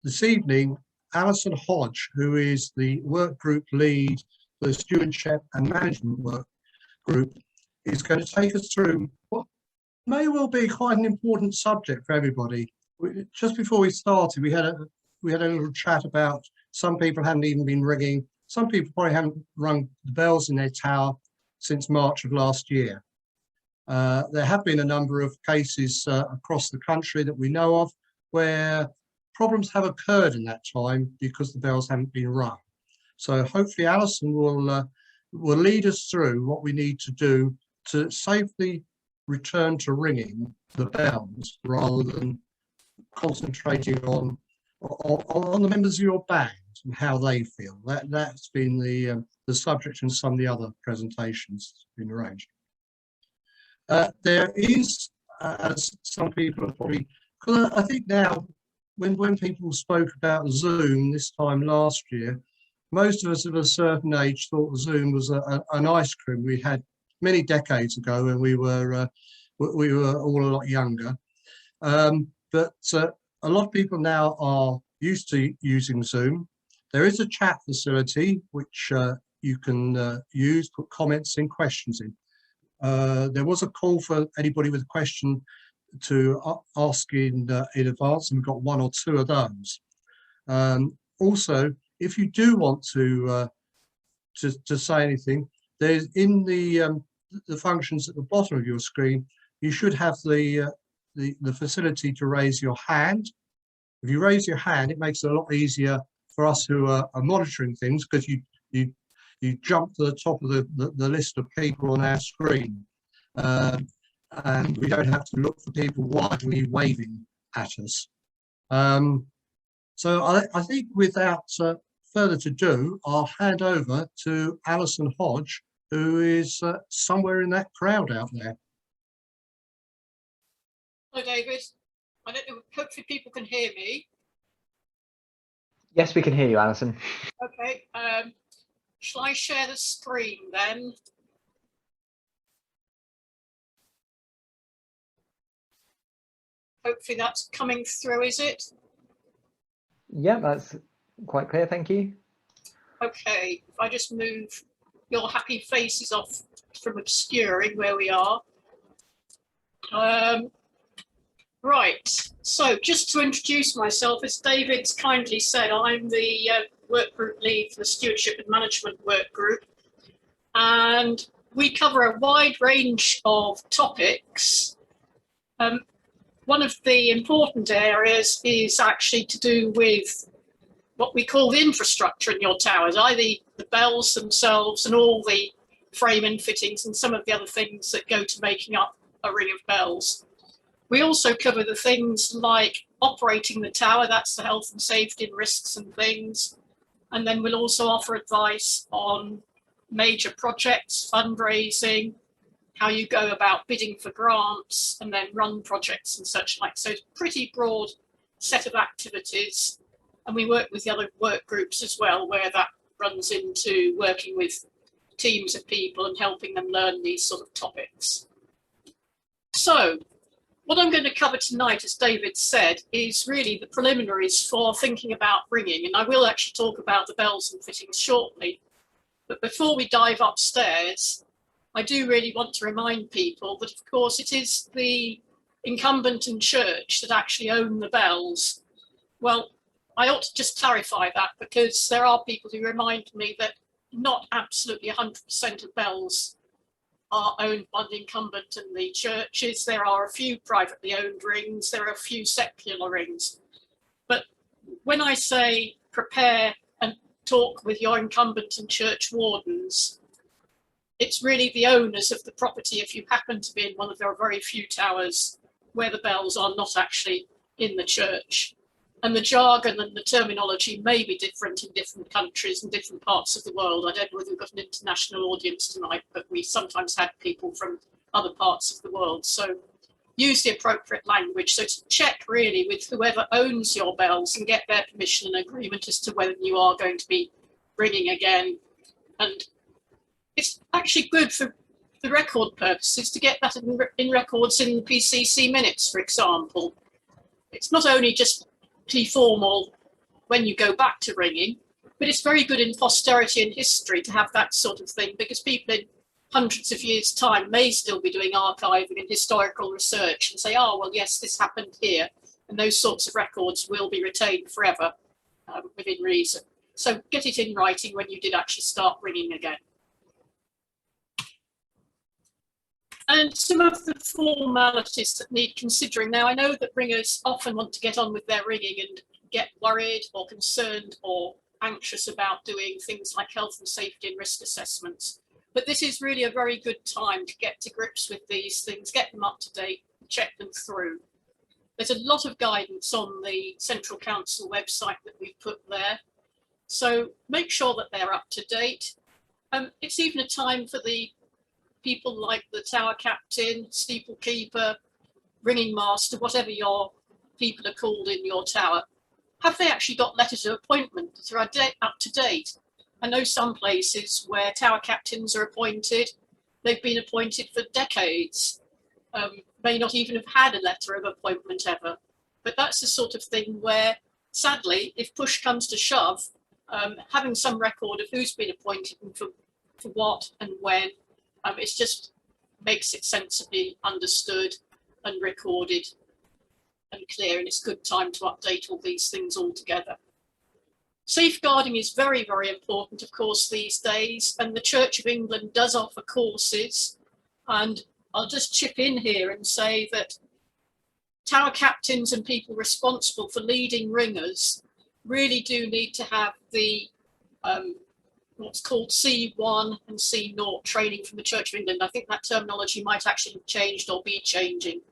this evening, Alison Hodge, who is the work group lead for the Stewardship and Management Work Group, is going to take us through what may well be quite an important subject for everybody. Just before we started, we had a little chat about some people hadn't even been ringing. Some people probably haven't rung the bells in their tower since March of last year. There have been a number of cases across the country that we know of where problems have occurred in that time because the bells haven't been rung. So hopefully Alison will lead us through what we need to do to safely return to ringing the bells rather than concentrating on the members of your band and how they feel. That's been the subject in some of the other presentations that's been arranged. There is, as some people have probably, because I think now when people spoke about Zoom this time last year, most of us of a certain age thought Zoom was an ice cream we had many decades ago when we were all a lot younger. But a lot of people now are used to using Zoom. There is a chat facility which you can use, put comments and questions in. There was a call for anybody with a question to ask in advance, and we've got one or two of those. Also, if you do want to say anything, there's in the functions at the bottom of your screen, you should have the facility to raise your hand. If you raise your hand, it makes it a lot easier for us who are monitoring things, because you jump to the top of the list of people on our screen, and we don't have to look for people widely waving at us. So I think without further ado, I'll hand over to Alison Hodge, who is somewhere in that crowd out there. Hello, David. I don't know, hopefully people can hear me. Yes, we can hear you, Alison. Okay. Shall I share the screen then? Hopefully that's coming through, is it? Yeah, that's quite clear, thank you. Okay, if I just move your happy faces off from obscuring where we are. Right, so just to introduce myself, as David's kindly said, I'm the work group lead for the Stewardship and Management Work Group, and we cover a wide range of topics. One of the important areas is actually to do with what we call the infrastructure in your towers, either the bells themselves and all the frame and fittings and some of the other things that go to making up a ring of bells. We also cover the things like operating the tower, that's the health and safety and risks and things. And then we'll also offer advice on major projects, fundraising, how you go about bidding for grants, and then run projects and such like. So it's a pretty broad set of activities. And we work with the other work groups as well, where that runs into working with teams of people and helping them learn these sort of topics. So what I'm going to cover tonight, as David said, is really the preliminaries for thinking about ringing. And I will actually talk about the bells and fittings shortly. But before we dive upstairs, I do really want to remind people that, of course, it is the incumbent and church that actually own the bells. Well, I ought to just clarify that, because there are people who remind me that not absolutely 100% of bells are owned by the incumbent and the churches. There are a few privately owned rings, there are a few secular rings. But when I say prepare and talk with your incumbent and church wardens, it's really the owners of the property, if you happen to be in one of their very few towers where the bells are not actually in the church. And the jargon and the terminology may be different in different countries and different parts of the world. I don't know whether we've got an international audience tonight, but we sometimes had people from other parts of the world. So use the appropriate language. So to check really with whoever owns your bells and get their permission and agreement as to whether you are going to be ringing again. And it's actually good for the record purposes to get that in records in the PCC minutes, for example. It's not only just pretty formal when you go back to ringing. But it's very good in posterity and history to have that sort of thing, because people in hundreds of years' time may still be doing archiving and historical research and say, oh, well, yes, this happened here. And those sorts of records will be retained forever within reason. So get it in writing when you did actually start ringing again. And some of the formalities that need considering. Now, I know that ringers often want to get on with their ringing and get worried or concerned or anxious about doing things like health and safety and risk assessments. But this is really a very good time to get to grips with these things, get them up to date, check them through. There's a lot of guidance on the Central Council website that we've put there. So make sure that they're up to date. It's even a time for the people like the tower captain, steeplekeeper, ringing master, whatever your people are called in your tower. Have they actually got letters of appointment that are up to date? I know some places where tower captains are appointed, they've been appointed for decades, may not even have had a letter of appointment ever. But that's the sort of thing where, sadly, if push comes to shove, having some record of who's been appointed and for what and when, it just makes it sensibly understood and recorded and clear, and it's a good time to update all these things all together. Safeguarding is very, very important, of course, these days, and the Church of England does offer courses. And I'll just chip in here and say that tower captains and people responsible for leading ringers really do need to have the what's called C1 and C0 training from the Church of England. I think that terminology might actually have changed or be changing,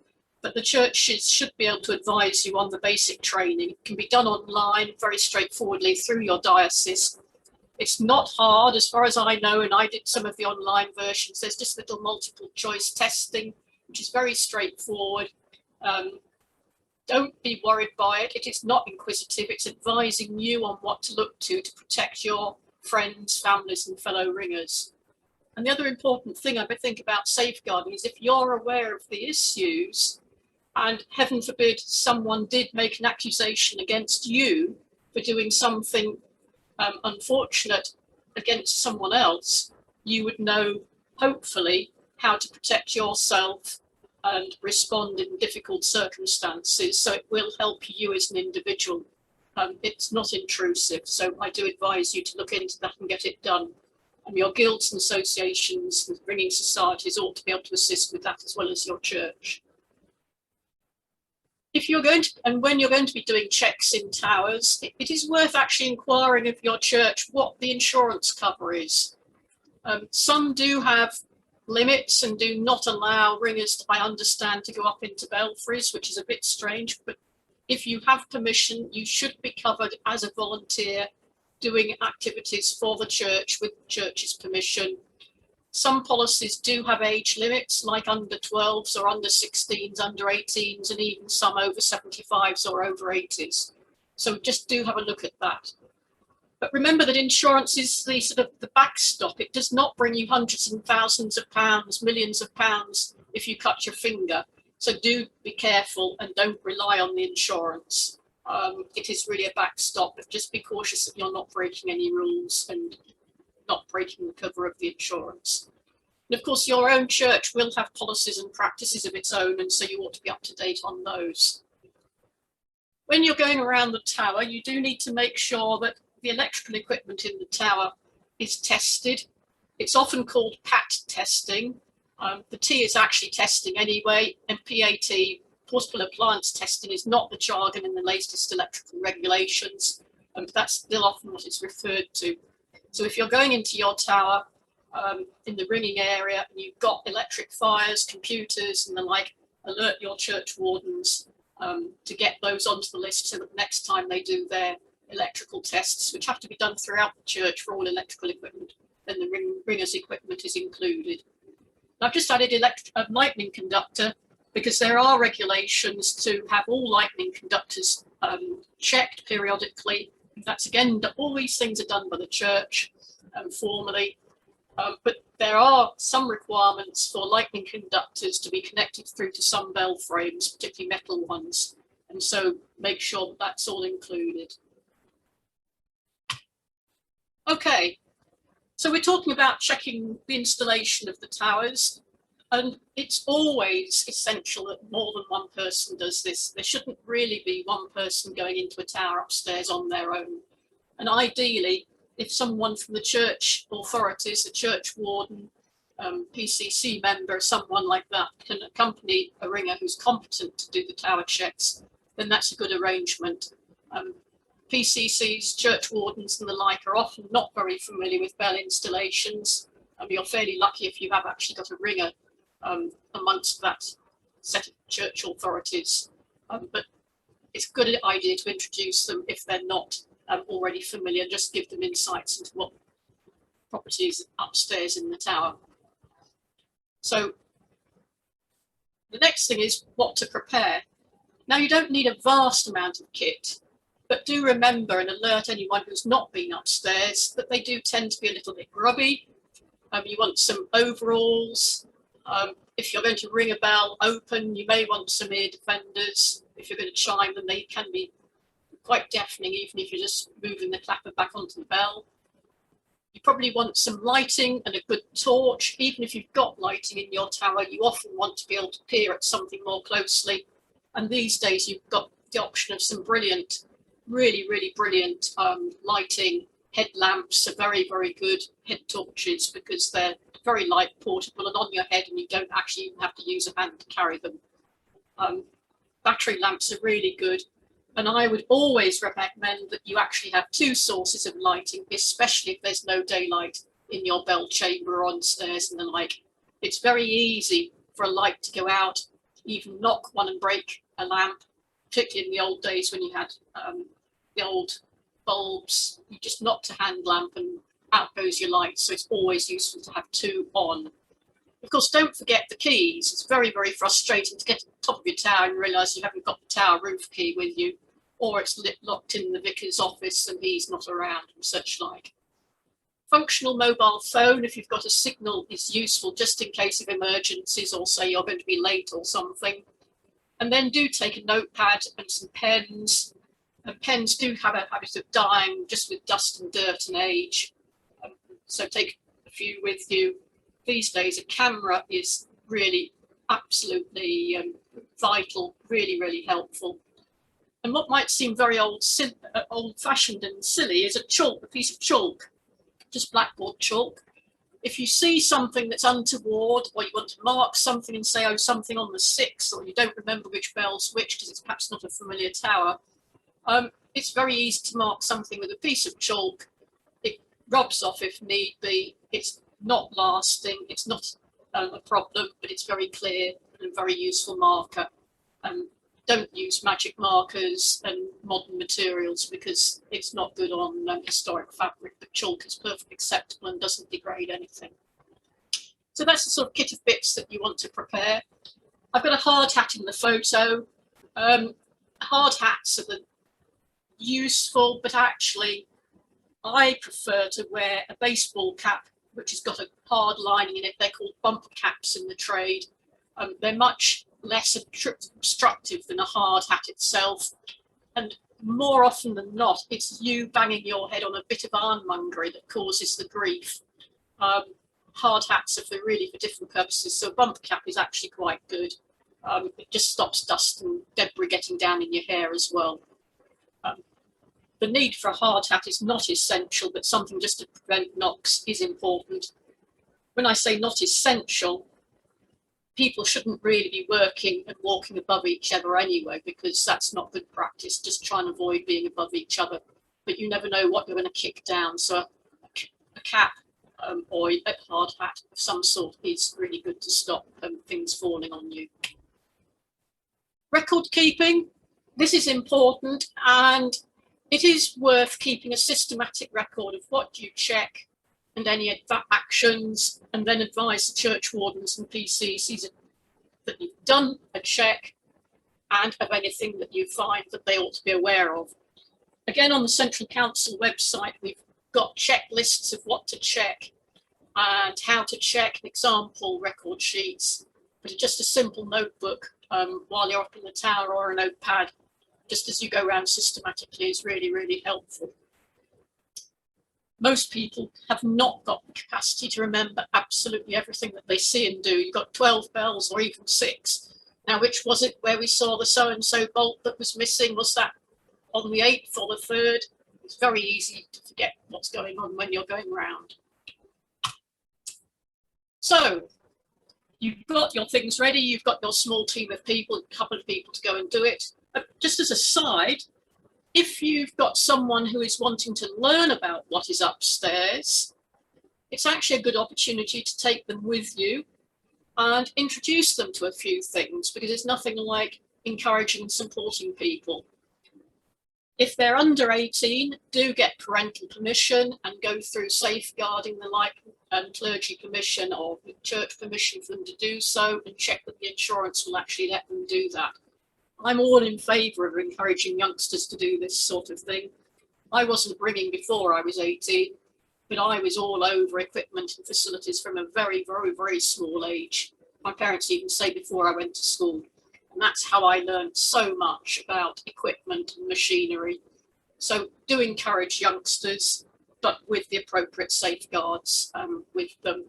but the churches should be able to advise you on the basic training. It can be done online very straightforwardly through your diocese. It's not hard as far as I know, and I did some of the online versions. There's just little multiple choice testing, which is very straightforward. Don't be worried by it. It is not inquisitive. It's advising you on what to look to protect your friends, families, and fellow ringers. And the other important thing I think about safeguarding is if you're aware of the issues, and heaven forbid someone did make an accusation against you for doing something unfortunate against someone else, you would know, hopefully, how to protect yourself and respond in difficult circumstances. So it will help you as an individual. It's not intrusive, so I do advise you to look into that and get it done. And your guilds and associations and ringing societies ought to be able to assist with that as well as your church. If you're going to, and when you're going to be doing checks in towers, it is worth actually inquiring of your church what the insurance cover is. Some do have limits and do not allow ringers, I understand, to go up into belfries, which is a bit strange, but if you have permission, you should be covered as a volunteer doing activities for the church with the church's permission. Some policies do have age limits, like under 12s or under 16s, under 18s, and even some over 75s or over 80s. So just do have a look at that. But remember that insurance is the sort of the backstop. It does not bring you hundreds and thousands of pounds, millions of pounds if you cut your finger. So do be careful and don't rely on the insurance. It is really a backstop, but just be cautious that you're not breaking any rules and not breaking the cover of the insurance. And of course, your own church will have policies and practices of its own, and so you ought to be up to date on those. When you're going around the tower, you do need to make sure that the electrical equipment in the tower is tested. It's often called PAT testing. The T is actually testing anyway, and PAT, portable appliance testing, is not the jargon in the latest electrical regulations, and that's still often what it's referred to. So if you're going into your tower in the ringing area and you've got electric fires, computers and the like, alert your church wardens to get those onto the list so that next time they do their electrical tests, which have to be done throughout the church for all electrical equipment, then the ringer's equipment is included. I've just added a lightning conductor because there are regulations to have all lightning conductors checked periodically. That's again, all these things are done by the church formally, but there are some requirements for lightning conductors to be connected through to some bell frames, particularly metal ones, and so make sure that that's all included. Okay, so we're talking about checking the installation of the towers, and it's always essential that more than one person does this. There shouldn't really be one person going into a tower upstairs on their own. And ideally, if someone from the church authorities, the church warden, PCC member, someone like that can accompany a ringer who's competent to do the tower checks, then that's a good arrangement. PCCs, church wardens and the like are often not very familiar with bell installations. You're fairly lucky if you have actually got a ringer amongst that set of church authorities. But it's a good idea to introduce them if they're not already familiar, just give them insights into what properties upstairs in the tower. So the next thing is what to prepare. Now, you don't need a vast amount of kit, but do remember and alert anyone who's not been upstairs that they do tend to be a little bit grubby. You want some overalls. If you're going to ring a bell open, you may want some ear defenders. If you're going to chime them, they can be quite deafening, even if you're just moving the clapper back onto the bell. You probably want some lighting and a good torch. Even if you've got lighting in your tower, you often want to be able to peer at something more closely. And these days, you've got the option of some brilliant, really, really brilliant lighting. Headlamps are very, very good head torches because they're very light, portable and on your head, and you don't actually even have to use a hand to carry them. Battery lamps are really good. And I would always recommend that you actually have two sources of lighting, especially if there's no daylight in your bell chamber or on stairs and the like. It's very easy for a light to go out, even knock one and break a lamp, particularly in the old days when you had the old bulbs. You just knocked a hand lamp and out goes your light. So it's always useful to have two on. Of course, don't forget the keys. It's very, very frustrating to get to the top of your tower and realise you haven't got the tower roof key with you, or it's locked in the vicar's office and he's not around and such like. Functional mobile phone, if you've got a signal, is useful just in case of emergencies or say you're going to be late or something. And then do take a notepad and some pens. And pens do have a habit of dying just with dust and dirt and age. So take a few with you. These days, a camera is really absolutely vital, really, really helpful. And what might seem very old-fashioned and silly is a piece of chalk, just blackboard chalk. If you see something that's untoward, or you want to mark something and say, oh, something on the 6th, or you don't remember which bell's which because it's perhaps not a familiar tower, it's very easy to mark something with a piece of chalk. It rubs off if need be. It's not lasting, it's not a problem, but it's very clear and a very useful marker. Don't use magic markers and modern materials because it's not good on historic fabric, but chalk is perfectly acceptable and doesn't degrade anything. So that's the sort of kit of bits that you want to prepare. I've got a hard hat in the photo. Hard hats are useful, but actually I prefer to wear a baseball cap which has got a hard lining in it. They're called bumper caps in the trade. They're much less obstructive than a hard hat itself. And more often than not, it's you banging your head on a bit of ironmongery that causes the grief. Hard hats are really for different purposes. So a bumper cap is actually quite good. It just stops dust and debris getting down in your hair as well. The need for a hard hat is not essential, but something just to prevent knocks is important. When I say not essential, people shouldn't really be working and walking above each other anyway, because that's not good practice. Just try and avoid being above each other. But you never know what you're going to kick down. So a cap or a hard hat of some sort is really good to stop things falling on you. Record keeping, this is important, and it is worth keeping a systematic record of what you check and any actions, and then advise the church wardens and PCCs that you've done a check and of anything that you find that they ought to be aware of. Again, on the Central Council website, we've got checklists of what to check and how to check, and example record sheets, but just a simple notebook while you're up in the tower, or a notepad, just as you go around systematically, is really, really helpful. most people have not got the capacity to remember absolutely everything that they see and do. You've got 12 bells or even 6. Now, which was it where we saw the so-and-so bolt that was missing? Was that on the 8th or the 3rd? It's very easy to forget what's going on when you're going round. So you've got your things ready, you've got your small team of people, a couple of people to go and do it. But just as a side, if you've got someone who is wanting to learn about what is upstairs, it's actually a good opportunity to take them with you and introduce them to a few things, because it's nothing like encouraging and supporting people. If they're under 18, do get parental permission and go through safeguarding the like and clergy permission or church permission for them to do so, and check that the insurance will actually let them do that. I'm all in favour of encouraging youngsters to do this sort of thing. I wasn't bringing before I was 18, but I was all over equipment and facilities from a very, very, very small age. My parents even say before I went to school. And that's how I learned so much about equipment and machinery. So do encourage youngsters, but with the appropriate safeguards with them.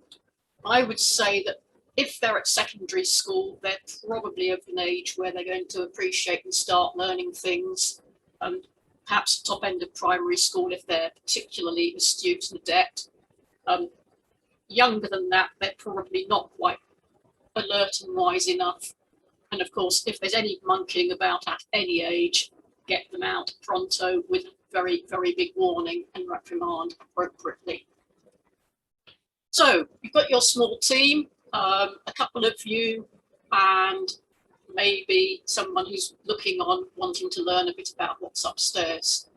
I would say that if they're at secondary school, they're probably of an age where they're going to appreciate and start learning things. Perhaps top end of primary school if they're particularly astute and adept. Younger than that, they're probably not quite alert and wise enough. And of course, if there's any monkeying about at any age, get them out pronto with very, very big warning and reprimand appropriately. So you've got your small team, a couple of you, and maybe someone who's looking on, wanting to learn a bit about what's upstairs.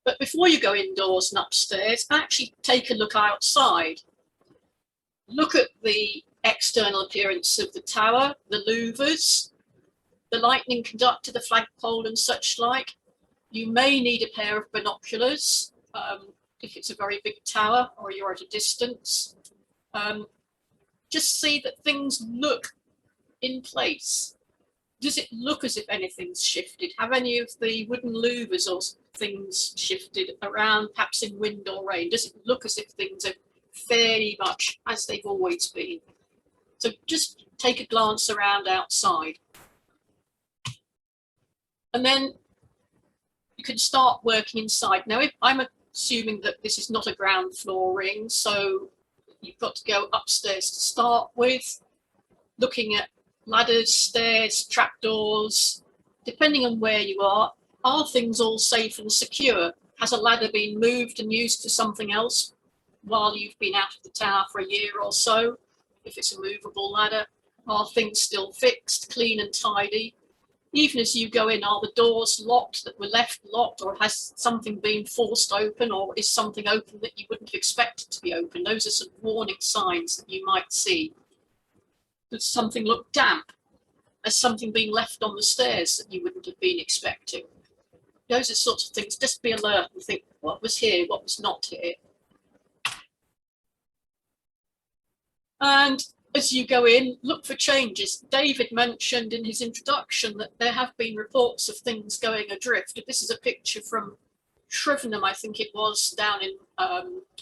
But before you go indoors and upstairs, actually take a look outside. Look at the external appearance of the tower, the louvers, the lightning conductor, the flagpole and such like. You may need a pair of binoculars if it's a very big tower or you're at a distance. Just see that things look in place. Does it look as if anything's shifted? Have any of the wooden louvers or things shifted around, perhaps in wind or rain? Does it look as if things are fairly much as they've always been? So just take a glance around outside. And then you can start working inside. Now, if I'm assuming that this is not a ground floor ring, so you've got to go upstairs to start with, looking at ladders, stairs, trapdoors. Depending on where you are things all safe and secure? Has a ladder been moved and used for something else while you've been out of the tower for a year or so? If it's a movable ladder, are things still fixed, clean and tidy? Even as you go in, are the doors locked that were left locked, or has something been forced open, or is something open that you wouldn't have expected to be open? Those are some warning signs that you might see. Does something look damp? Has something been left on the stairs that you wouldn't have been expecting? Those are sorts of things. Just be alert and think, what was here, what was not here? And as you go in, look for changes. David mentioned in his introduction that there have been reports of things going adrift. This is a picture from Shrivenham, I think it was, down in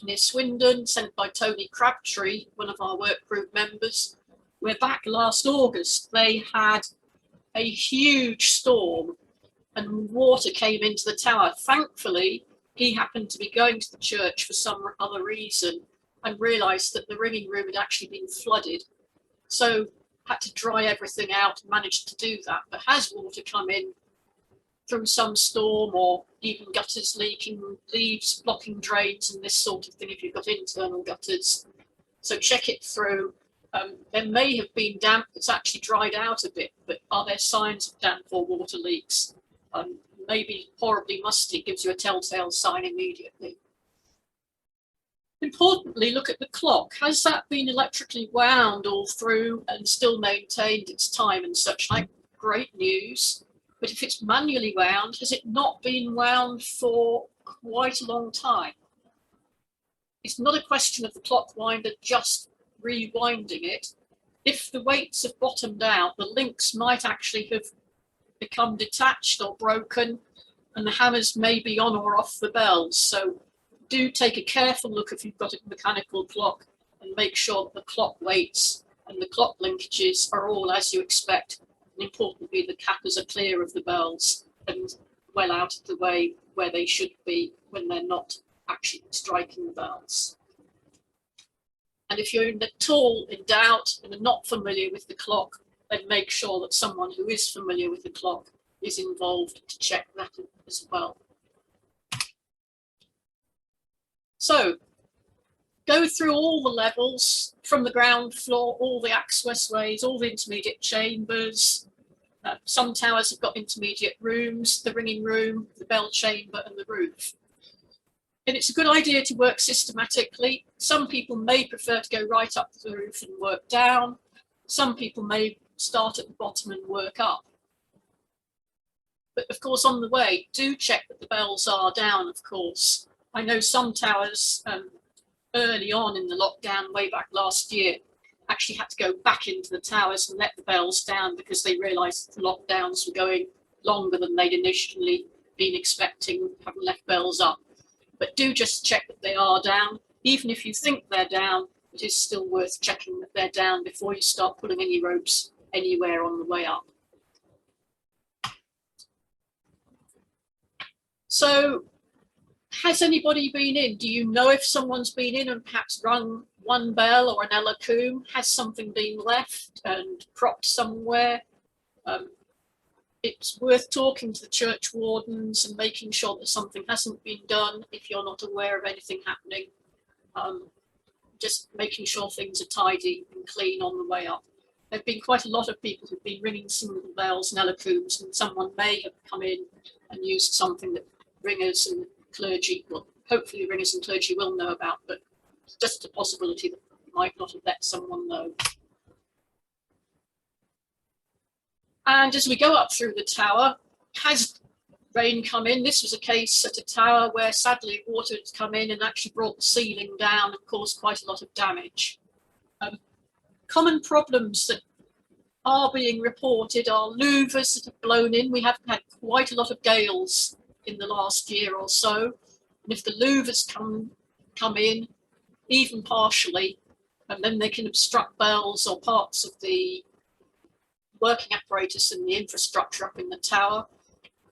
near Swindon, sent by Tony Crabtree, one of our work group members. Where back last August, they had a huge storm and water came into the tower. Thankfully, he happened to be going to the church for some other reason and realised that the ringing room had actually been flooded. So had to dry everything out and managed to do that. But has water come in through some storm, or even gutters leaking, leaves blocking drains and this sort of thing if you've got internal gutters? So check it through. There may have been damp that's actually dried out a bit, but are there signs of damp or water leaks? Maybe horribly musty gives you a telltale sign immediately. Importantly, look at the clock. Has that been electrically wound all through and still maintained its time and such like? Great news. But if it's manually wound, has it not been wound for quite a long time? It's not a question of the clock winder just rewinding it. If the weights have bottomed out, the links might actually have become detached or broken, and the hammers may be on or off the bells. So do take a careful look if you've got a mechanical clock and make sure that the clock weights and the clock linkages are all as you expect. And importantly, the cappers are clear of the bells and well out of the way where they should be when they're not actually striking the bells. And if you're at all in doubt and are not familiar with the clock, then make sure that someone who is familiar with the clock is involved to check that as well. So go through all the levels from the ground floor, all the accessways, all the intermediate chambers. Some towers have got intermediate rooms, the ringing room, the bell chamber and the roof. And it's a good idea to work systematically. Some people may prefer to go right up to the roof and work down. Some people may start at the bottom and work up. But of course, on the way, do check that the bells are down, of course. I know some towers early on in the lockdown, way back last year, actually had to go back into the towers and let the bells down because they realised the lockdowns were going longer than they'd initially been expecting, having left bells up. But do just check that they are down. Even if you think they're down, it is still worth checking that they're down before you start pulling any ropes anywhere on the way up. So, has anybody been in? Do you know if someone's been in and perhaps rung one bell or an elacoom? Has something been left and propped somewhere? It's worth talking to the church wardens and making sure that something hasn't been done if you're not aware of anything happening. Just making sure things are tidy and clean on the way up. There have been quite a lot of people who've been ringing single bells and elacooms, and someone may have come in and used something that ringers and clergy, well, hopefully ringers and clergy will know about, but it's just a possibility that might not have let someone know. And as we go up through the tower, has rain come in? This was a case at a tower where sadly water had come in and actually brought the ceiling down and caused quite a lot of damage. Common problems that are being reported are louvers that have blown in. We have had quite a lot of gales in the last year or so. And if the louvers come in, even partially, and then they can obstruct bells or parts of the working apparatus and the infrastructure up in the tower.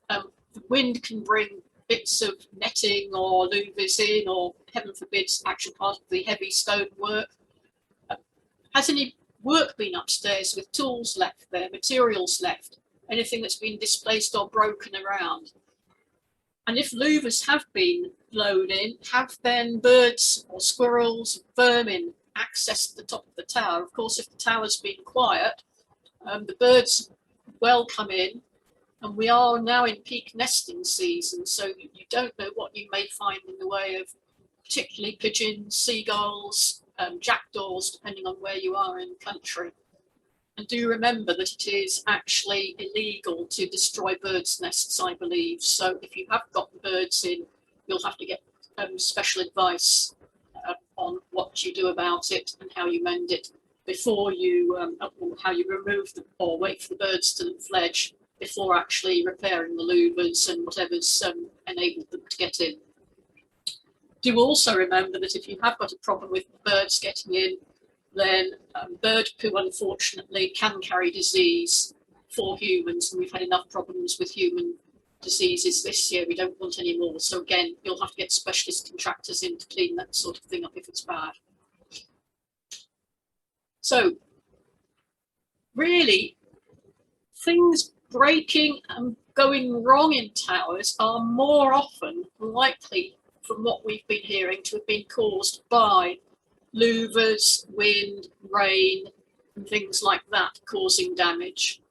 The wind can bring bits of netting or louvers in, or heaven forbid, actual part of the heavy stone work. Has any work been upstairs with tools left there, materials left, anything that's been displaced or broken around? And if louvers have been blown in, have then birds or squirrels, vermin accessed the top of the tower? Of course, if the tower's been quiet, the birds will come in, and we are now in peak nesting season, so you don't know what you may find in the way of particularly pigeons, seagulls, jackdaws, depending on where you are in the country. And do remember that it is actually illegal to destroy birds' nests, I believe. So if you have got the birds in, you'll have to get special advice on what you do about it and how you mend it before you, how you remove them or wait for the birds to fledge before actually repairing the louvers and whatever's enabled them to get in. Do also remember that if you have got a problem with birds getting in, then bird poo, unfortunately, can carry disease for humans, and we've had enough problems with human diseases this year. We don't want any more. So again, you'll have to get specialist contractors in to clean that sort of thing up if it's bad. So really, things breaking and going wrong in towers are more often likely, from what we've been hearing, to have been caused by louvers, wind, rain, and things like that causing damage.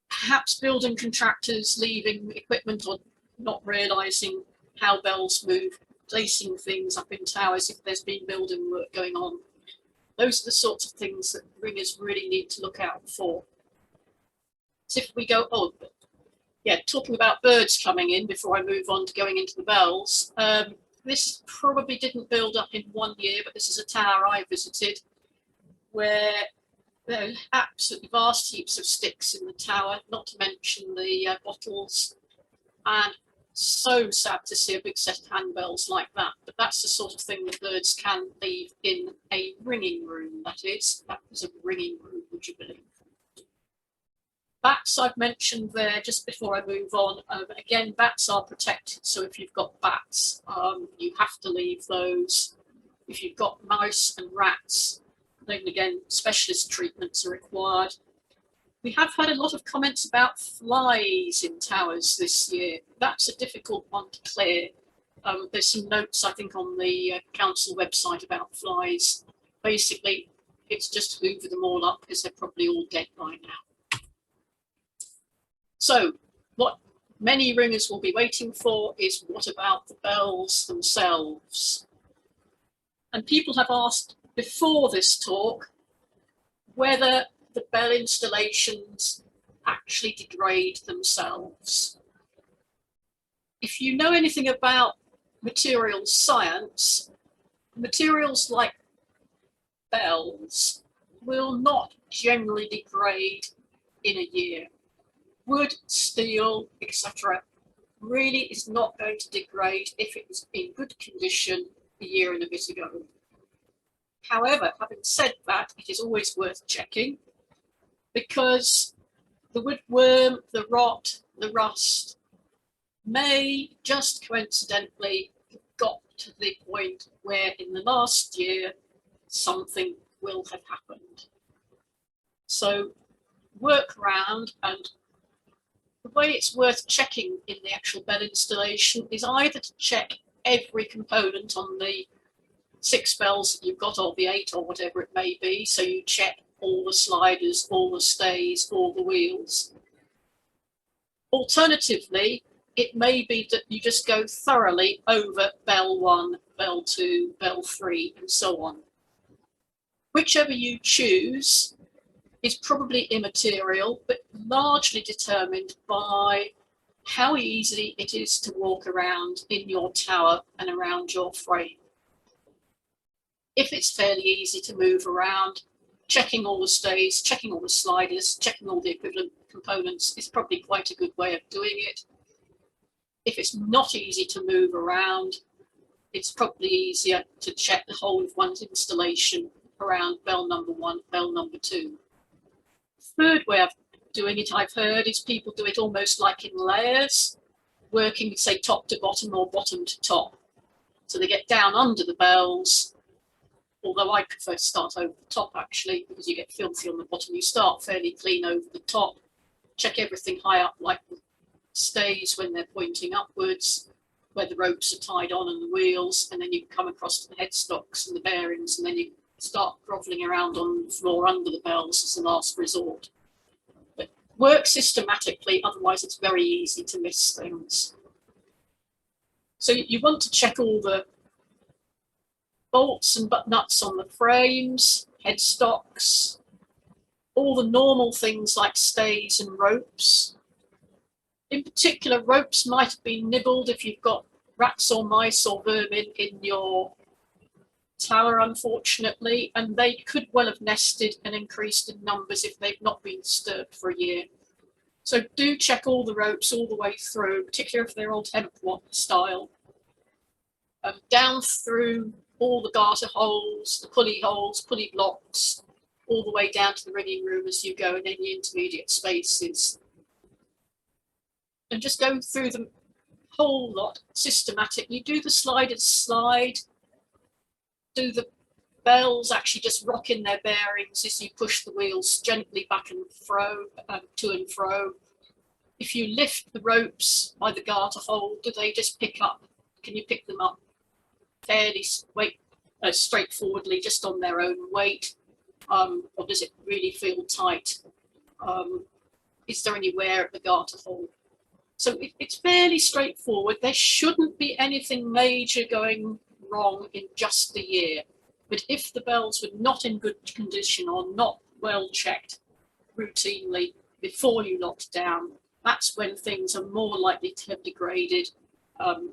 Perhaps building contractors leaving equipment or not realising how bells move, placing things up in towers if there's been building work going on. Those are the sorts of things that ringers really need to look out for. So if we go, talking about birds coming in before I move on to going into the bells, this probably didn't build up in 1 year, but this is a tower I visited where there are absolutely vast heaps of sticks in the tower, not to mention the bottles. And So sad to see a big set of handbells like that, but that's the sort of thing that birds can leave in a ringing room, that is. That was a ringing room, would you believe? Bats I've mentioned there just before I move on. Again, bats are protected, so if you've got bats, you have to leave those. If you've got mice and rats, then again, specialist treatments are required. We have had a lot of comments about flies in towers this year. That's a difficult one to clear. There's some notes, I think, on the council website about flies. Basically, it's just hoover them all up because they're probably all dead by now. So what many ringers will be waiting for is, what about the bells themselves? And people have asked before this talk whether the bell installations actually degrade themselves. If you know anything about materials science, materials like bells will not generally degrade in a year. Wood, steel, etc. really is not going to degrade if it was in good condition a year and a bit ago. However, having said that, it is always worth checking, because the woodworm, the rot, the rust may just coincidentally have got to the point where in the last year something will have happened. So work round, and the way it's worth checking in the actual bell installation is either to check every component on the 6 bells that you've got, or the 8 or whatever it may be. So you check all the sliders, all the stays, all the wheels. Alternatively, it may be that you just go thoroughly over bell 1, bell 2, bell 3, and so on. Whichever you choose is probably immaterial, but largely determined by how easy it is to walk around in your tower and around your frame. If it's fairly easy to move around, checking all the stays, checking all the sliders, checking all the equivalent components is probably quite a good way of doing it. If it's not easy to move around, it's probably easier to check the whole of one's installation around bell number 1, bell number 2. Third way of doing it, I've heard, is people do it almost like in layers, working, say, top to bottom or bottom to top. So they get down under the bells, although I prefer to start over the top, actually, because you get filthy on the bottom. You start fairly clean over the top, check everything high up, like the stays when they're pointing upwards, where the ropes are tied on and the wheels, and then you come across to the headstocks and the bearings, and then you start grovelling around on the floor under the bells as the last resort. But work systematically, otherwise it's very easy to miss things. So you want to check all the bolts and butt nuts on the frames, headstocks, all the normal things like stays and ropes. In particular, ropes might have been nibbled if you've got rats or mice or vermin in your tower, unfortunately, and they could well have nested and increased in numbers if they've not been disturbed for a year. So do check all the ropes all the way through, particularly if they're old hemp style. Down through all the garter holes, the pulley blocks, all the way down to the ringing room as you go, and any intermediate spaces. And just go through the whole lot systematically. Do the sliders slide? Do the bells actually just rock in their bearings as you push the wheels gently back and fro, to and fro? If you lift the ropes by the garter hole, do they just pick up? Can you pick them up fairly straightforwardly, just on their own weight? Or does it really feel tight? Is there any wear at the garter hole? So it's fairly straightforward. There shouldn't be anything major going wrong in just a year. But if the bells were not in good condition or not well checked routinely before you locked down, that's when things are more likely to have degraded and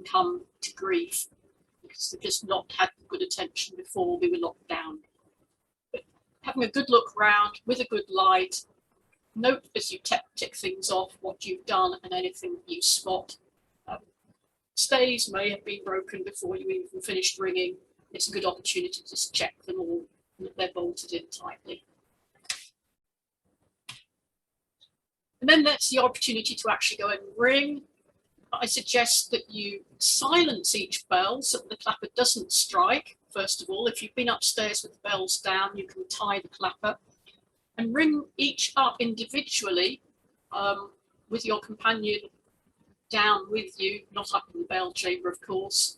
come to grief, because they've just not had good attention before we were locked down. But having a good look round with a good light, note as you tick things off what you've done and anything that you spot. stays may have been broken before you even finished ringing. It's a good opportunity to just check them all, that they're bolted in tightly. And then that's the opportunity to actually go and ring. I suggest that you silence each bell so that the clapper doesn't strike. First of all, if you've been upstairs with the bells down, you can tie the clapper and ring each up individually with your companion down with you, not up in the bell chamber, of course.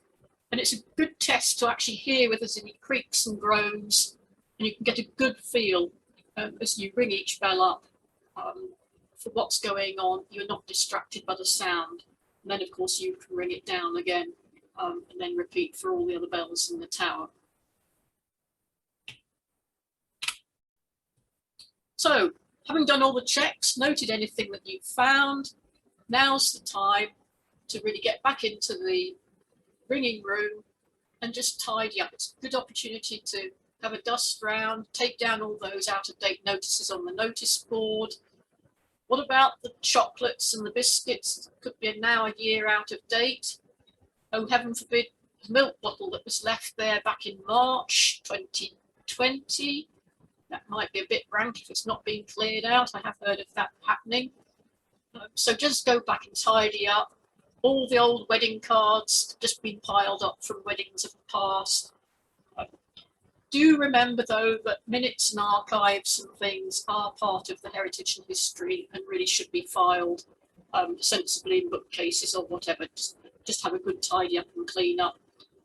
And it's a good test to actually hear whether there's any creaks and groans, and you can get a good feel as you ring each bell up for what's going on. You're not distracted by the sound. And then, of course, you can ring it down again and then repeat for all the other bells in the tower. So, having done all the checks, noted anything that you've found, now's the time to really get back into the ringing room and just tidy up. It's a good opportunity to have a dust round, take down all those out-of-date notices on the notice board. What about the chocolates and the biscuits? Could be now a year out of date. Oh, heaven forbid, the milk bottle that was left there back in March 2020. That might be a bit rank if it's not being cleared out. I have heard of that happening. So just go back and tidy up. All the old wedding cards just been piled up from weddings of the past. Do remember, though, that minutes and archives and things are part of the heritage and history and really should be filed sensibly in bookcases or whatever. Just have a good tidy up and clean up.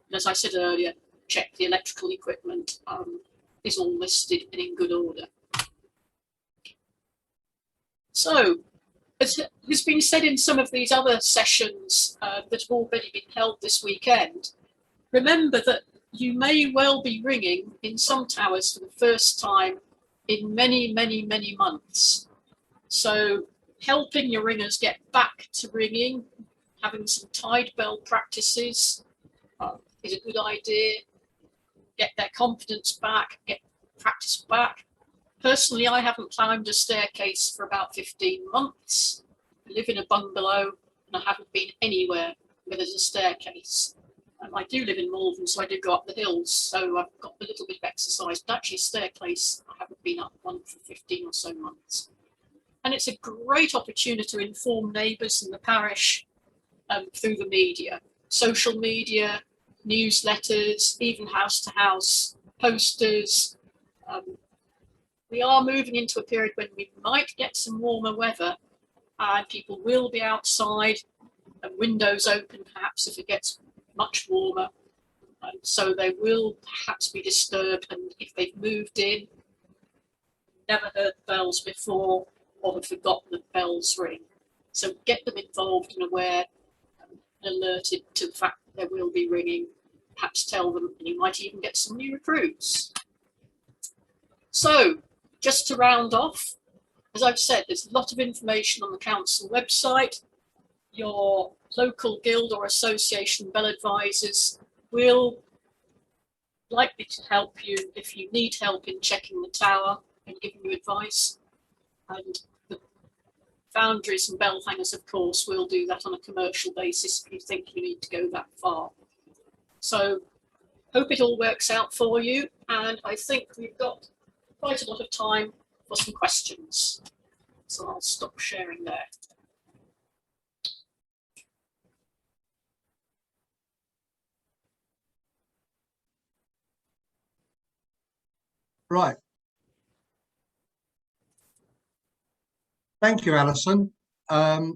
And as I said earlier, check the electrical equipment is all listed and in good order. So, as has been said in some of these other sessions that have already been held this weekend, remember that you may well be ringing in some towers for the first time in many, many, many months. So helping your ringers get back to ringing, having some tide bell practices is a good idea. Get their confidence back, get practice back. Personally, I haven't climbed a staircase for about 15 months. I live in a bungalow and I haven't been anywhere where there's a staircase. I do live in Malvern, so I do go up the hills, so I've got a little bit of exercise, but actually staircase, I haven't been up one for 15 or so months. And it's a great opportunity to inform neighbours in the parish through the media, social media, newsletters, even house-to-house posters. We are moving into a period when we might get some warmer weather and people will be outside and windows open perhaps if it gets much warmer, so they will perhaps be disturbed, and if they've moved in, never heard bells before or have forgotten that bells ring. So get them involved and aware and alerted to the fact that there will be ringing, perhaps tell them, and you might even get some new recruits. So just to round off, as I've said, there's a lot of information on the council website. Your local guild or association bell advisors will likely to help you if you need help in checking the tower and giving you advice. And the foundries and bell hangers, of course, will do that on a commercial basis if you think you need to go that far. So hope it all works out for you. And I think we've got quite a lot of time for some questions. So I'll stop sharing there. Right. Thank you, Alison. A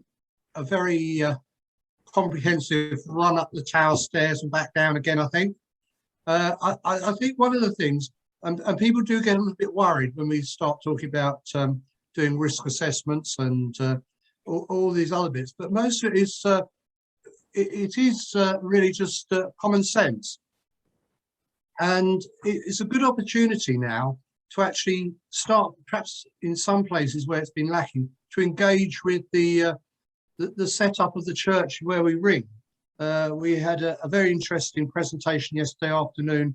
very comprehensive run up the tower stairs and back down again, I think. I think one of the things, and people do get a little bit worried when we start talking about doing risk assessments and all these other bits, but most of it is it is really just common sense. And it's a good opportunity now to actually start, perhaps in some places where it's been lacking, to engage with the setup of the church where we ring. We had a very interesting presentation yesterday afternoon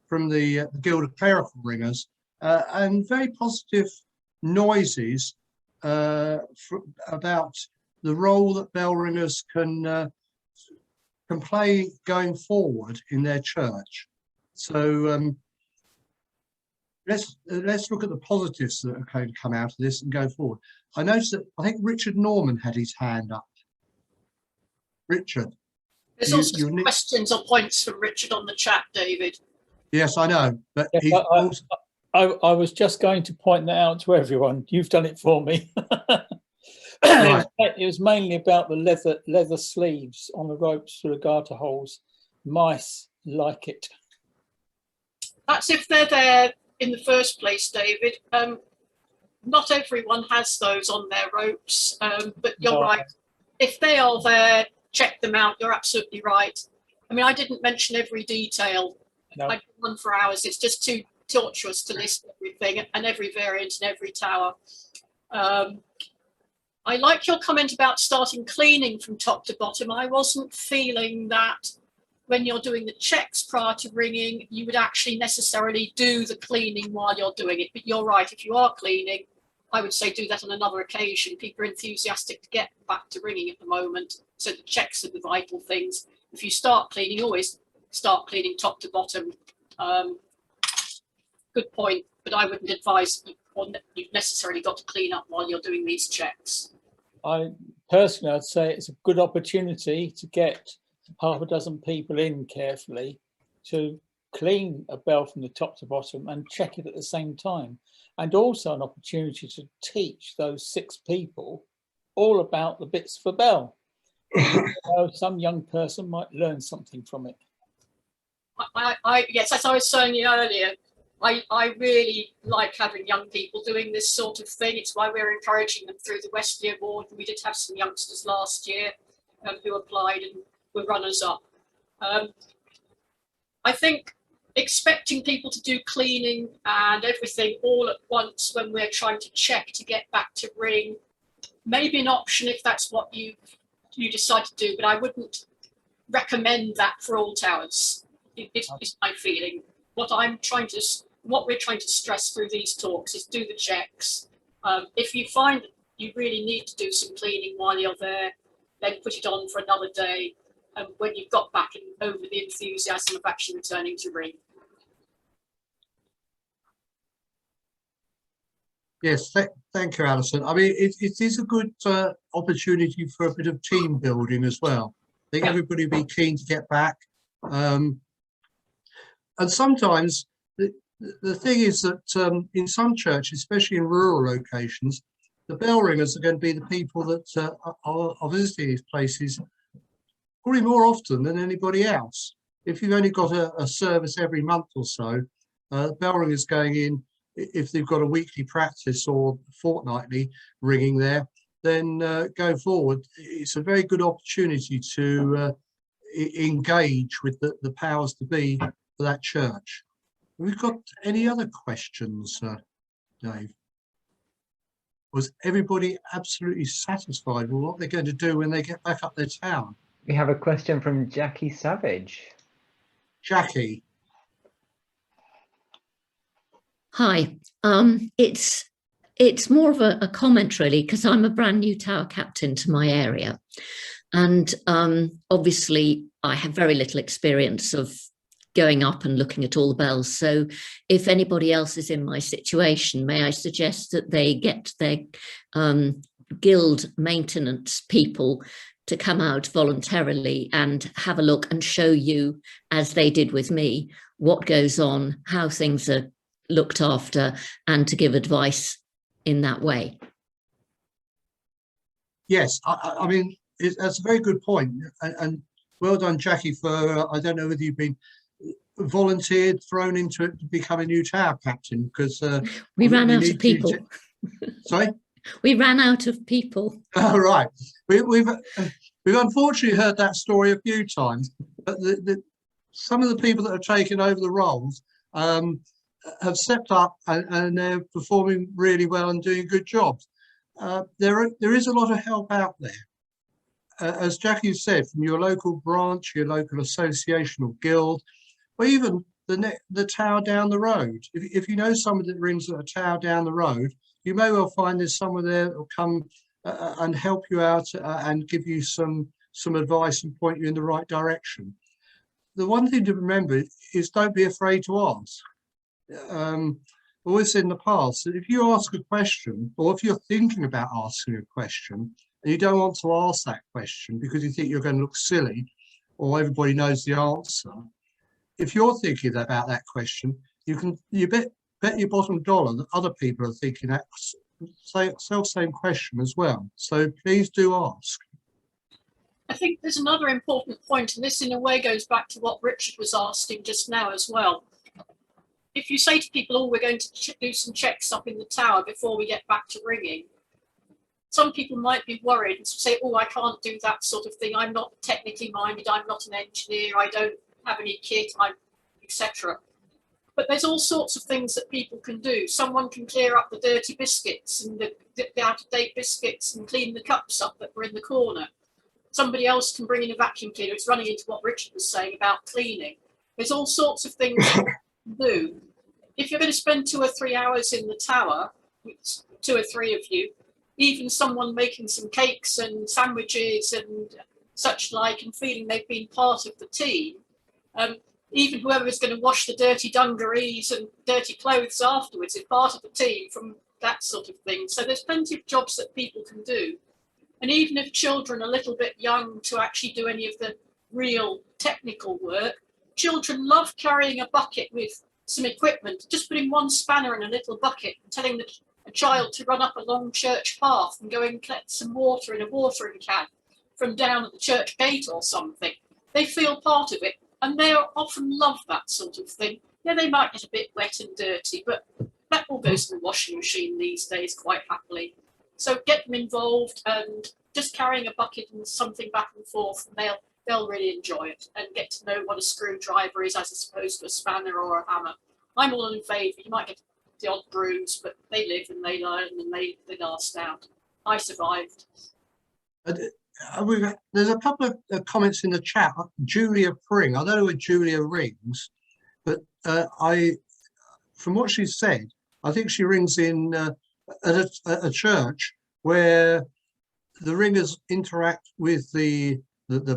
from the Guild of Clerical Ringers, and very positive noises about the role that bell ringers can can play going forward in their church. So let's look at the positives that are going to come out of this and go forward. I noticed that I think Richard Norman had his hand up. Richard. There's also some questions or points from Richard on the chat, David. Yes, I know, but yeah, I was just going to point that out to everyone. You've done it for me. Right. It was mainly about the leather sleeves on the ropes for the garter holes. Mice like it. That's if they're there in the first place, David. Not everyone has those on their ropes, but you're right. If they are there, check them out. You're absolutely right. I mean, I didn't mention every detail. No. I could run for hours. It's just too torturous to list everything and every variant and every tower. I like your comment about starting cleaning from top to bottom. I wasn't feeling that when you're doing the checks prior to ringing, you would actually necessarily do the cleaning while you're doing it. But you're right, if you are cleaning, I would say do that on another occasion. People are enthusiastic to get back to ringing at the moment. So the checks are the vital things. If you start cleaning, always start cleaning top to bottom. Good point, but I wouldn't advise you've necessarily got to clean up while you're doing these checks. I'd say it's a good opportunity to get half a dozen people in carefully to clean a bell from the top to bottom and check it at the same time. And also an opportunity to teach those 6 people all about the bits for bell. Some young person might learn something from it. Yes, as I was saying earlier, I really like having young people doing this sort of thing. It's why we're encouraging them through the Wesley Award. We did have some youngsters last year who applied and were runners up. I think expecting people to do cleaning and everything all at once when we're trying to check to get back to ring may be an option if that's what you decide to do, but I wouldn't recommend that for all towers. It's my feeling. What we're trying to stress through these talks is do the checks. If you find that you really need to do some cleaning while you're there, then put it on for another day when you've got back and over the enthusiasm of actually returning to ring. Yes, thank you, Alison. I mean, it is a good opportunity for a bit of team building as well. I think everybody will be keen to get back. And sometimes the thing is that in some churches, especially in rural locations, the bell ringers are going to be the people that are visiting these places probably more often than anybody else. If you've only got a service every month or so, bell ringers going in, if they've got a weekly practice or fortnightly ringing there, then go forward. It's a very good opportunity to engage with the powers to be for that church. Have we got any other questions, Dave? Was everybody absolutely satisfied with what they're going to do when they get back up their town? We have a question from Jackie Savage. Jackie. Hi, it's more of a comment really, because I'm a brand new tower captain to my area, and obviously I have very little experience of going up and looking at all the bells. So if anybody else is in my situation, may I suggest that they get their guild maintenance people to come out voluntarily and have a look and show you, as they did with me, what goes on, how things are looked after, and to give advice in that way. Yes, I mean, that's a very good point. And well done, Jackie, for, I don't know whether you've been volunteered, thrown into it to become a new tower captain, because we ran out of people. Sorry? We ran out of people. Oh, right. We've unfortunately heard that story a few times, but some of the people that have taken over the roles have stepped up and they're performing really well and doing good jobs. There is a lot of help out there. As Jackie said, from your local branch, your local association or guild, or even the tower down the road. If you know somebody that rings at a tower down the road, you may well find there's someone there that will come and help you out and give you some some advice and point you in the right direction. The one thing to remember is don't be afraid to ask. Always in the past that if you ask a question, or if you're thinking about asking a question and you don't want to ask that question because you think you're going to look silly or everybody knows the answer, if you're thinking about that question, you bet your bottom dollar that other people are thinking that same question as well. So please do ask. I think there's another important point, and this in a way goes back to what Richard was asking just now as well. If you say to people, oh, we're going to do some checks up in the tower before we get back to ringing, some people might be worried and say, oh, I can't do that sort of thing. I'm not technically minded. I'm not an engineer. I don't have any kit, etc. But there's all sorts of things that people can do. Someone can clear up the dirty biscuits and the out-of-date biscuits and clean the cups up that were in the corner. Somebody else can bring in a vacuum cleaner. It's running into what Richard was saying about cleaning. There's all sorts of things you can do. If you're going to spend 2 or 3 hours in the tower, 2 or 3 of you, even someone making some cakes and sandwiches and such like, and feeling they've been part of the team, even whoever is going to wash the dirty dungarees and dirty clothes afterwards is part of the team from that sort of thing. So there's plenty of jobs that people can do. And even if children are a little bit young to actually do any of the real technical work, children love carrying a bucket with some equipment, just putting one spanner in a little bucket and telling a child to run up a long church path and go and collect some water in a watering can from down at the church gate or something. They feel part of it, and they often love that sort of thing. Yeah, they might get a bit wet and dirty, but that all goes in the washing machine these days quite happily. So get them involved, and just carrying a bucket and something back and forth, and they'll really enjoy it and get to know what a screwdriver is as opposed to a spanner or a hammer. I'm all in favour. You might get the odd bruise, but they live and they learn and they last out. I survived. There's a couple of comments in the chat. Julia Pring, I don't know where Julia rings, but from what she said, I think she rings in at a church where the ringers interact with the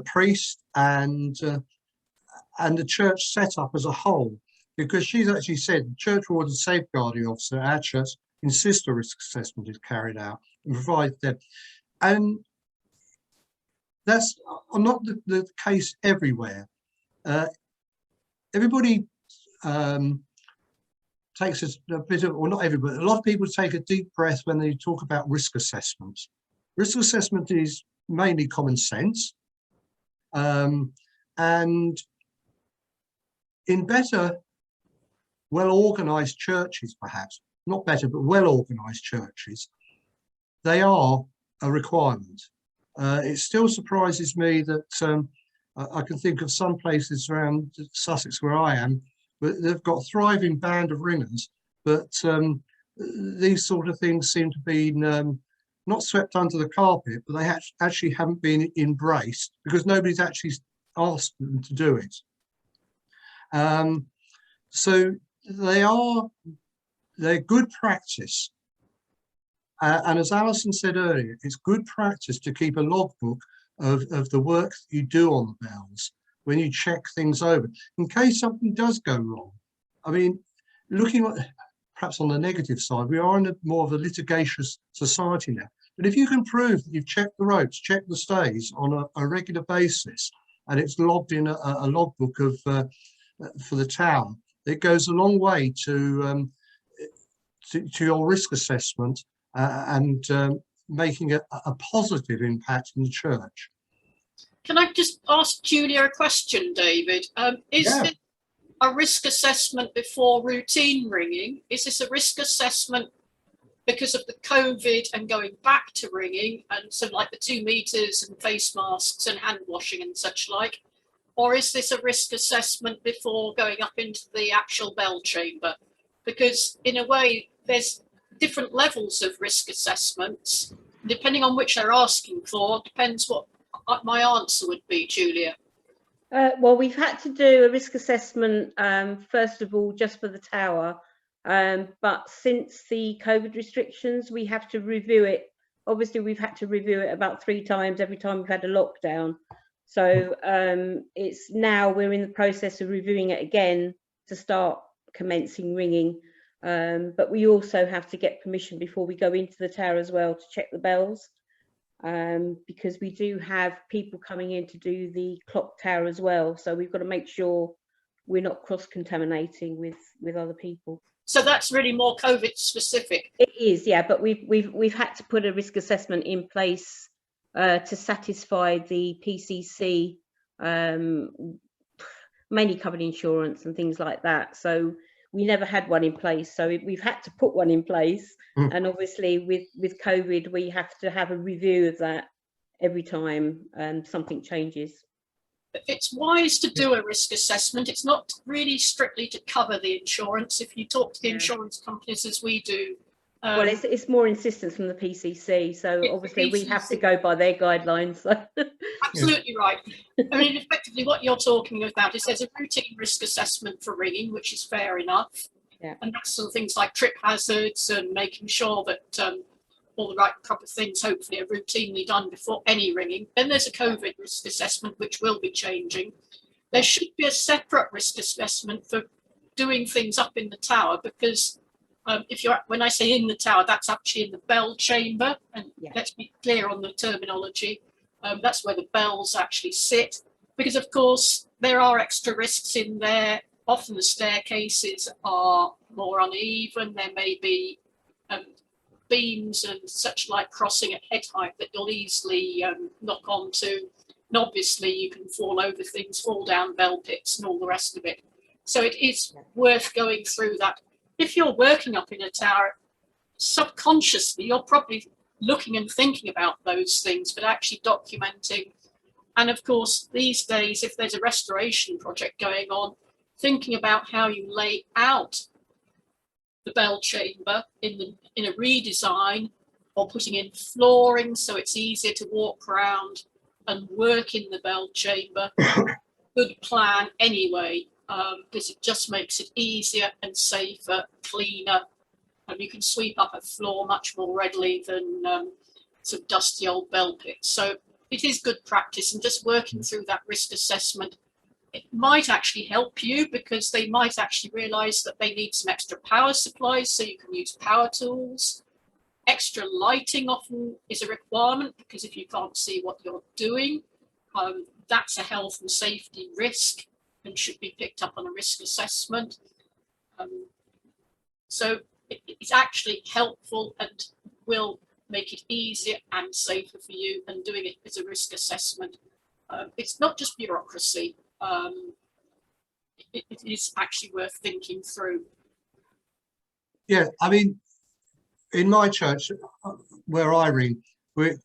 priest and the church setup as a whole, because she's actually said the church ward and safeguarding officer at our church insists a risk assessment is carried out and provides them. And that's not the case everywhere. Everybody takes a bit of, or not everybody, a lot of people take a deep breath when they talk about risk assessments. Risk assessment is mainly common sense. And in better, well-organized churches, perhaps, not better, but well-organized churches, they are a requirement. It still surprises me that I can think of some places around Sussex where I am, but they've got a thriving band of ringers, but these sort of things seem to be not swept under the carpet, but they actually haven't been embraced because nobody's actually asked them to do it. So they're good practice. And as Alison said earlier, it's good practice to keep a logbook of the work that you do on the bells when you check things over, in case something does go wrong. I mean, looking at, perhaps on the negative side, we are in more of a litigious society now. But if you can prove that you've checked the ropes, checked the stays on a regular basis, and it's logged in a logbook of for the town, it goes a long way to your risk assessment and making a positive impact in the church. Can I just ask Julia a question, David? Is it a risk assessment before routine ringing? Is this a risk assessment because of the COVID and going back to ringing, and so like the 2 meters and face masks and hand washing and such like? Or is this a risk assessment before going up into the actual bell chamber? Because in a way, there's different levels of risk assessments. Depending on which they're asking for, depends what my answer would be, Julia. Well, we've had to do a risk assessment, first of all, just for the tower. But since the COVID restrictions, we have to review it obviously we've had to review it about 3 times every time we've had a lockdown. So it's now we're in the process of reviewing it again to start commencing ringing. But we also have to get permission before we go into the tower as well to check the bells, because we do have people coming in to do the clock tower as well. So we've got to make sure we're not cross-contaminating with other people. So that's really more COVID specific. It is, yeah, but we've had to put a risk assessment in place to satisfy the PCC, mainly covered insurance and things like that. So we never had one in place, so we've had to put one in place. And obviously with COVID, we have to have a review of that every time something changes. It's wise to do a risk assessment. It's not really strictly to cover the insurance. If you talk to the insurance companies as we do. Well, it's more insistence from the PCC. So obviously we have to go by their guidelines. So. Absolutely right. I mean, effectively what you're talking about is there's a routine risk assessment for ringing, which is fair enough. Yeah. And that's some things like trip hazards and making sure that all the right proper things hopefully are routinely done before any ringing. Then there's a COVID risk assessment, which will be changing. There should be a separate risk assessment for doing things up in the tower, because when I say in the tower, that's actually in the bell chamber. And let's be clear on the terminology. That's where the bells actually sit, because of course there are extra risks in there. Often the staircases are more uneven. There may be beams and such like crossing at head height that you'll easily knock onto. And obviously you can fall over things, fall down bell pits and all the rest of it. So it is worth going through that. If you're working up in a tower, subconsciously you're probably looking and thinking about those things, but actually documenting. And of course, these days, if there's a restoration project going on, thinking about how you lay out the bell chamber in a redesign, or putting in flooring so it's easier to walk around and work in the bell chamber. Good plan anyway, because it just makes it easier and safer, cleaner, and you can sweep up a floor much more readily than some dusty old bell pits. So it is good practice, and just working through that risk assessment, it might actually help you, because they might actually realise that they need some extra power supplies so you can use power tools. Extra lighting often is a requirement, because if you can't see what you're doing, that's a health and safety risk and should be picked up on a risk assessment. So it's actually helpful and will make it easier and safer for you, and doing it as a risk assessment. It's not just bureaucracy. It is actually worth thinking through. Yeah, I mean, in my church, where I ring, we've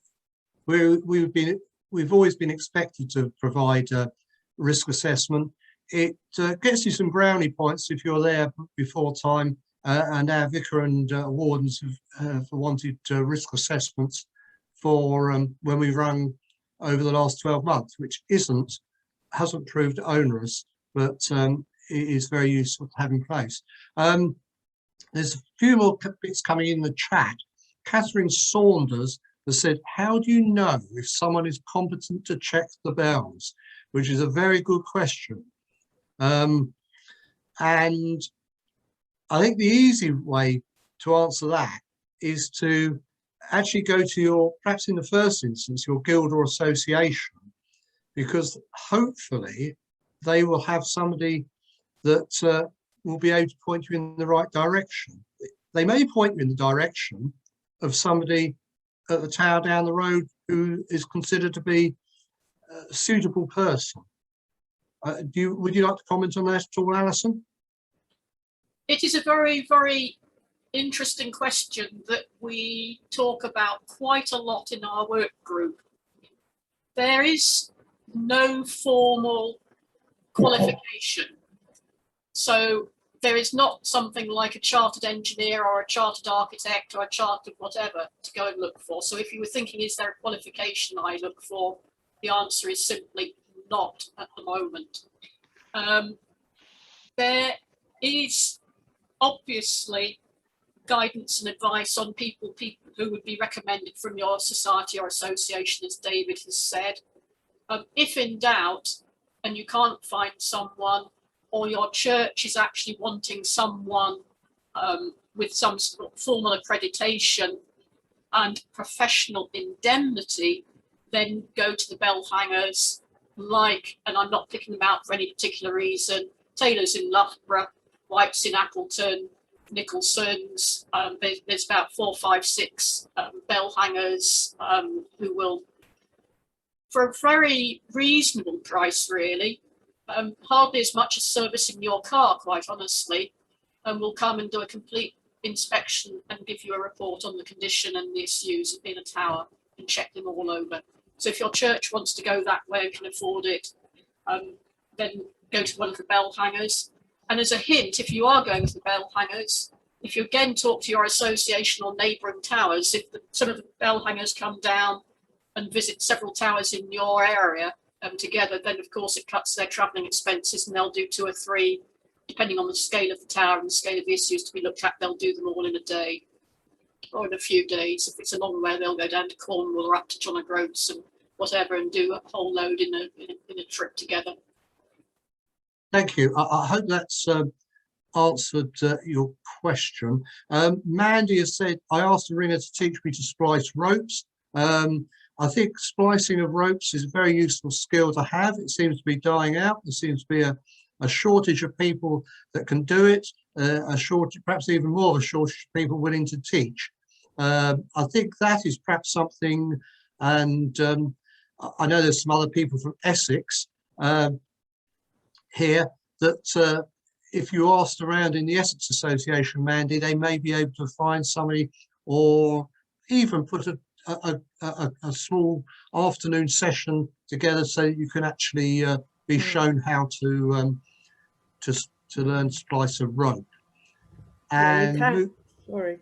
always been expected to provide a risk assessment. It gets you some brownie points if you're there before time, and our vicar and wardens have wanted risk assessments for when we've run over the last 12 months, which hasn't proved onerous, but it is very useful to have in place. There's a few more bits coming in the chat. Catherine Saunders has said, how do you know if someone is competent to check the bells? Which is a very good question. And I think the easy way to answer that is to actually go to perhaps in the first instance, your guild or association, because hopefully they will have somebody that will be able to point you in the right direction. They may point you in the direction of somebody at the tower down the road who is considered to be a suitable person. Would you like to comment on that at all, Alison? It is a very, very interesting question that we talk about quite a lot in our work group. There is no formal qualification. So there is not something like a chartered engineer or a chartered architect or a chartered whatever to go and look for. So if you were thinking, is there a qualification I look for? The answer is simply not at the moment. There is obviously guidance and advice on people who would be recommended from your society or association, as David has said. If in doubt and you can't find someone, or your church is actually wanting someone with some sort of formal accreditation and professional indemnity, then go to the bell hangers, like, and I'm not picking them out for any particular reason, Taylor's in Loughborough, White's in Appleton, Nicholson's. There's about 4, 5, 6 bell hangers who will, for a very reasonable price really, hardly as much as servicing your car, quite honestly, and will come and do a complete inspection and give you a report on the condition and the issues in a tower and check them all over. So if your church wants to go that way and can afford it, then go to one of the bell hangers. And as a hint, if you are going to the bell hangers, if you again talk to your association or neighbouring towers, if some of the bell hangers come down and visit several towers in your area together, then of course it cuts their travelling expenses, and they'll do 2 or 3, depending on the scale of the tower and the scale of the issues to be looked at. They'll do them all in a day or in a few days. If it's a long way, they'll go down to Cornwall or up to John O'Groats and whatever, and do a whole load in a trip together. Thank you. I hope that's answered your question. Mandy has said, I asked a ringer to teach me to splice ropes. I think splicing of ropes is a very useful skill to have. It seems to be dying out. There seems to be a shortage of people that can do it, a shortage, perhaps even more of a shortage of people willing to teach. I think that is perhaps something, and I know there's some other people from Essex here that if you asked around in the Essex Association, Mandy, they may be able to find somebody, or even put a small afternoon session together so that you can actually be shown how to learn to splice a rope. And yeah, you can,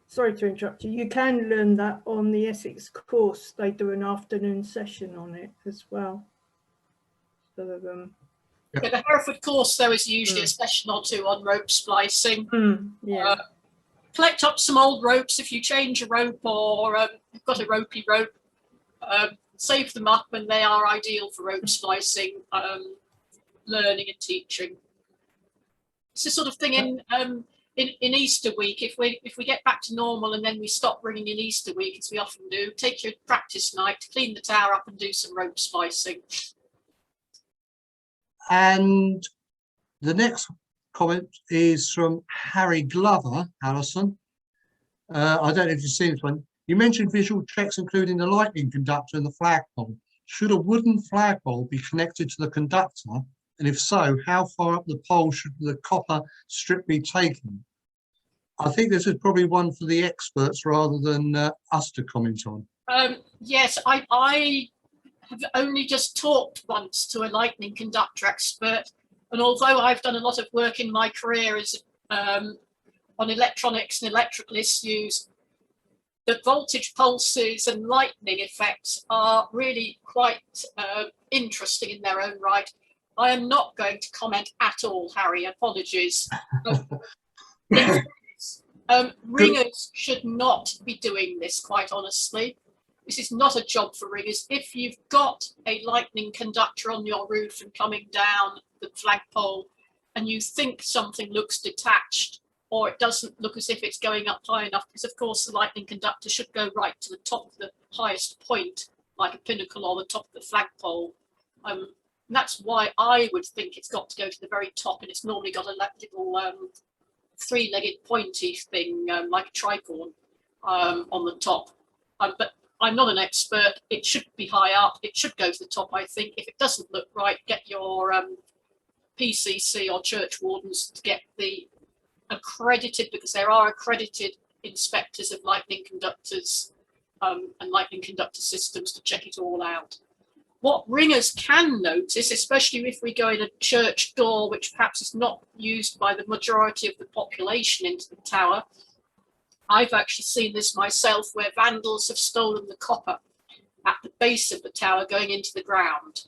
sorry to interrupt you. You can learn that on the Essex course. They do an afternoon session on it as well. So, yeah, the Hereford course, there is usually a session or 2 on rope splicing. yeah. Collect up some old ropes if you change a rope, or you've got a ropey rope. Save them up, and they are ideal for rope splicing, learning and teaching. It's the sort of thing in Easter week. If we get back to normal and then we stop ringing in Easter week, as we often do, take your practice night to clean the tower up and do some rope splicing. And the next comment is from Harry Glover, Alison. I don't know if you've seen this one. You mentioned visual checks, including the lightning conductor and the flagpole. Should a wooden flagpole be connected to the conductor? And if so, how far up the pole should the copper strip be taken? I think this is probably one for the experts rather than us to comment on. Yes, I have only just talked once to a lightning conductor expert, and although I've done a lot of work in my career as on electronics and electrical issues, the voltage pulses and lightning effects are really quite interesting in their own right. I am not going to comment at all, Harry, apologies. Ringers should not be doing this, quite honestly. This is not a job for ringers. If you've got a lightning conductor on your roof and coming down the flagpole and you think something looks detached, or it doesn't look as if it's going up high enough, because of course the lightning conductor should go right to the top of the highest point, like a pinnacle or the top of the flagpole. And that's why I would think it's got to go to the very top, and it's normally got a little 3-legged pointy thing, like a tricorn, on the top. But I'm not an expert. It should be high up. It should go to the top, I think. If it doesn't look right, get your PCC or church wardens to get the accredited, because there are accredited inspectors of lightning conductors and lightning conductor systems to check it all out. What ringers can notice, especially if we go in a church door, which perhaps is not used by the majority of the population into the tower, I've actually seen this myself, where vandals have stolen the copper at the base of the tower going into the ground.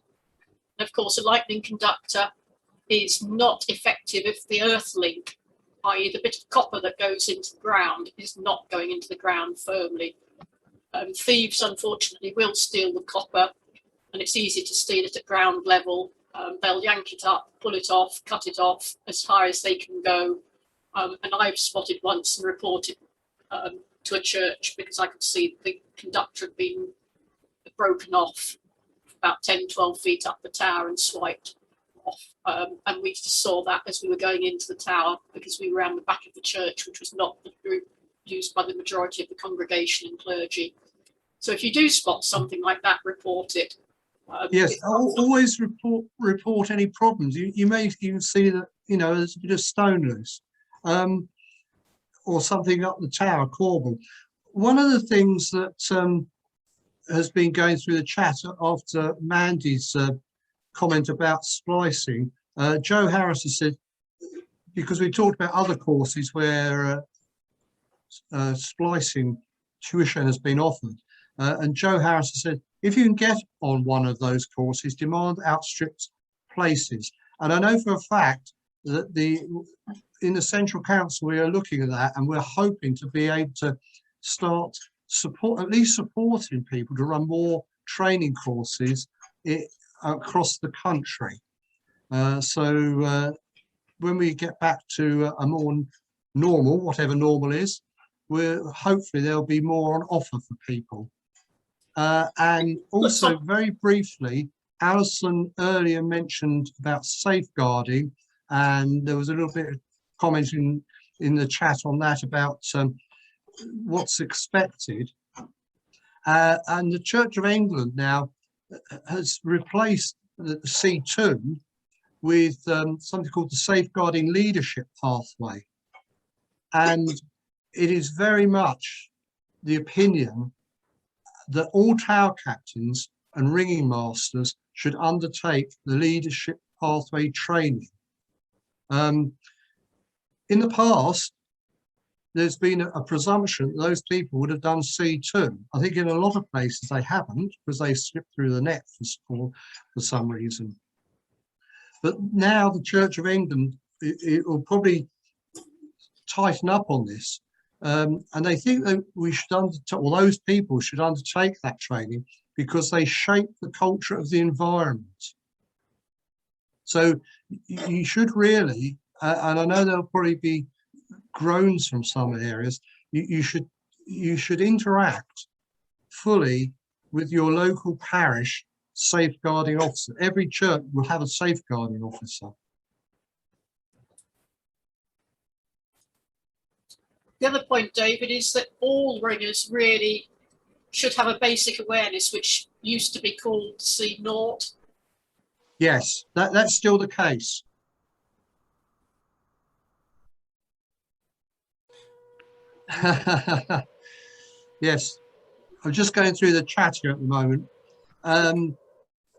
And of course, a lightning conductor is not effective if the earth link i.e. the bit of copper that goes into the ground is not going into the ground firmly. Thieves, unfortunately, will steal the copper, and it's easy to steal it at ground level. They'll yank it up, pull it off, cut it off as high as they can go. And I've spotted once and reported to a church because I could see the conductor had been broken off about 10, 12 feet up the tower and swiped off. And we just saw that as we were going into the tower because we were around the back of the church, which was not the route used by the majority of the congregation and clergy. So if you do spot something like that, report it. Yes, always report any problems. You may even see that, you know, there's a bit of stone loose, or something up the tower corbel. One of the things that has been going through the chat after Mandy's comment about splicing, Joe Harris has said, because we talked about other courses where splicing tuition has been offered, and Joe Harris has said, if you can get on one of those courses, demand outstrips places. And I know for a fact that in the Central Council, we are looking at that, and we're hoping to be able to start at least supporting people to run more training courses across the country. So when we get back to a more normal, whatever normal is, hopefully there'll be more on offer for people. And also, very briefly, Alison earlier mentioned about safeguarding, and there was a little bit of comment in the chat on that about what's expected. And the Church of England now has replaced the C2 with something called the Safeguarding Leadership Pathway. And it is very much the opinion that all tower captains and ringing masters should undertake the leadership pathway training. In the past, there's been a presumption that those people would have done C2. I think in a lot of places they haven't, because they slipped through the net for some reason. But now the Church of England, it will probably tighten up on this. And they think that we should undertake, or those people should undertake that training because they shape the culture of the environment. So you should really, and I know there'll probably be groans from some areas, you should interact fully with your local parish safeguarding officer. Every church will have a safeguarding officer. The other point, David, is that all ringers really should have a basic awareness, which used to be called C0. Yes, that's still the case. Yes, I'm just going through the chat here at the moment.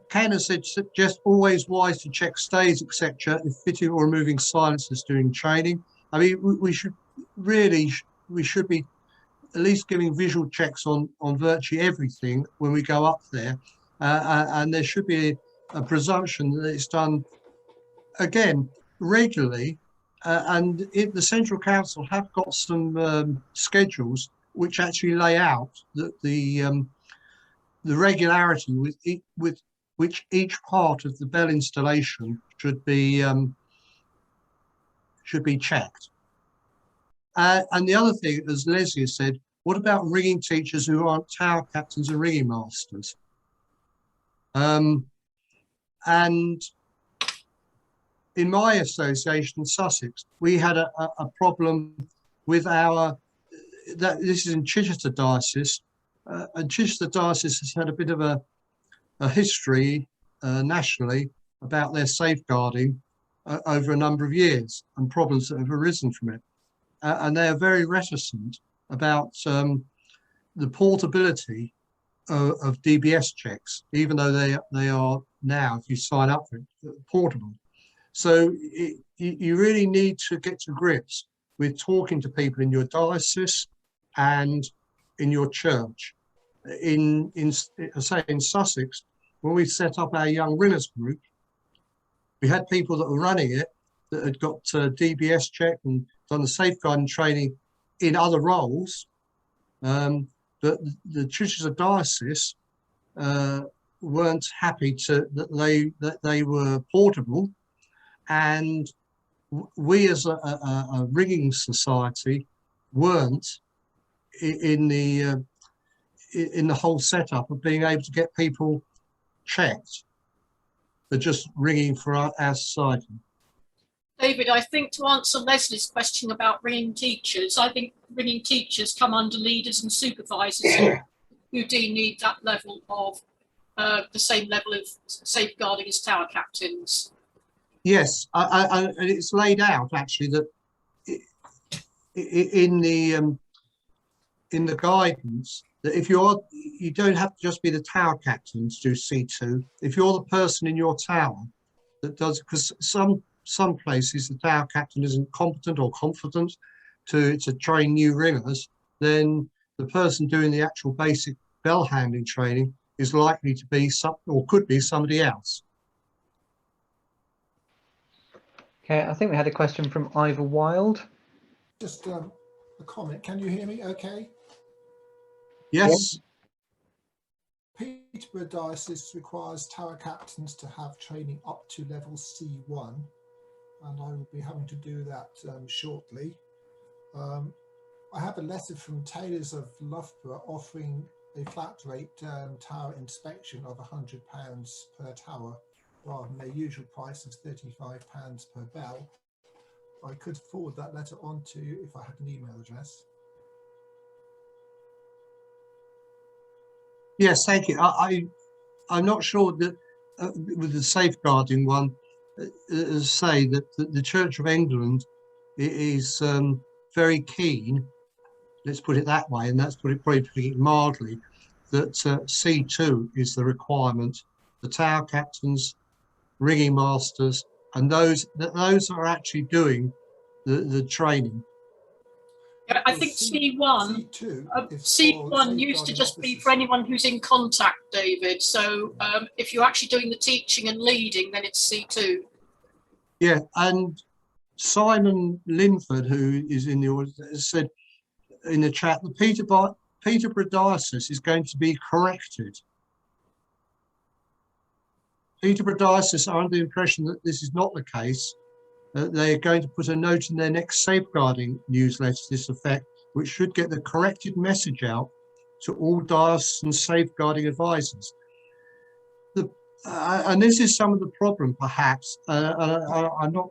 Ken has said, just always wise to check stays, etc., if fitting or removing silencers during training. I mean, we should be at least giving visual checks on virtually everything when we go up there, and there should be a presumption that it's done again regularly. And the Central Council have got some schedules which actually lay out the regularity with which each part of the bell installation should be checked. And the other thing, as Leslie has said, what about ringing teachers who aren't tower captains and ringing masters? And in my association in Sussex, we had a problem with this is in Chichester Diocese, and Chichester Diocese has had a bit of a history nationally about their safeguarding over a number of years and problems that have arisen from it. And they are very reticent about the portability of DBS checks, even though they are now, if you sign up for it, portable. So you really need to get to grips with talking to people in your diocese and in your church. In Sussex, when we set up our young ringers group, we had people that were running it that had got DBS check and done the safeguarding training in other roles, but the churches of diocese weren't happy that they were portable, and we as a rigging society weren't in the whole setup of being able to get people checked. They're just rigging for our society. David, I think to answer Leslie's question about ringing teachers, I think ringing teachers come under leaders and supervisors who do need that level of the same level of safeguarding as tower captains. Yes, and it's laid out actually that in the guidance that if you don't have to just be the tower captain to do C2. If you're the person in your tower that does, because some places the tower captain isn't competent or confident to train new ringers, then the person doing the actual basic bell handling training is likely to be or could be somebody else. Okay, I think we had a question from Ivor Wild. Just a comment. Can you hear me okay? Yes. Peterborough Diocese requires tower captains to have training up to level C1, and I will be having to do that shortly. I have a letter from Taylors of Loughborough offering a flat rate tower inspection of £100 per tower, rather than their usual price of £35 per bell. I could forward that letter on to you if I had an email address. Yes, thank you. I'm not sure that with the safeguarding one, say that the Church of England is very keen, let's put it that way, and that's probably putting it mildly, that C2 is the requirement. The tower captains, rigging masters, and those are actually doing the training. Yeah, I think C1 used to just be for anyone who's in contact, David. So if you're actually doing the teaching and leading, then it's C2. Yeah, and Simon Linford, who is in the audience, has said in the chat, the Peterborough Diocese is going to be corrected. Peterborough Diocese are under the impression that this is not the case. They are going to put a note in their next safeguarding newsletter to this effect, which should get the corrected message out to all diocesan safeguarding advisors. And this is some of the problem, perhaps. I'm not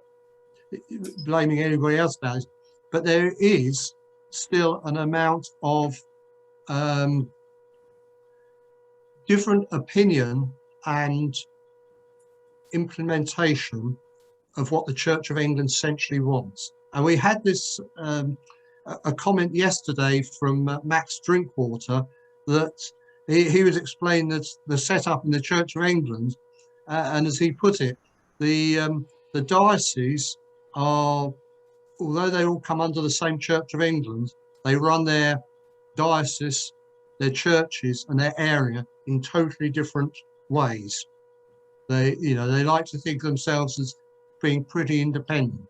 blaming anybody else about this, but there is still an amount of different opinion and implementation of what the Church of England essentially wants. And we had this a comment yesterday from Max Drinkwater that he was explaining that the setup in the Church of England, and as he put it, the dioceses are, although they all come under the same Church of England, they run their diocese, their churches and their area in totally different ways. They like to think of themselves as being pretty independent.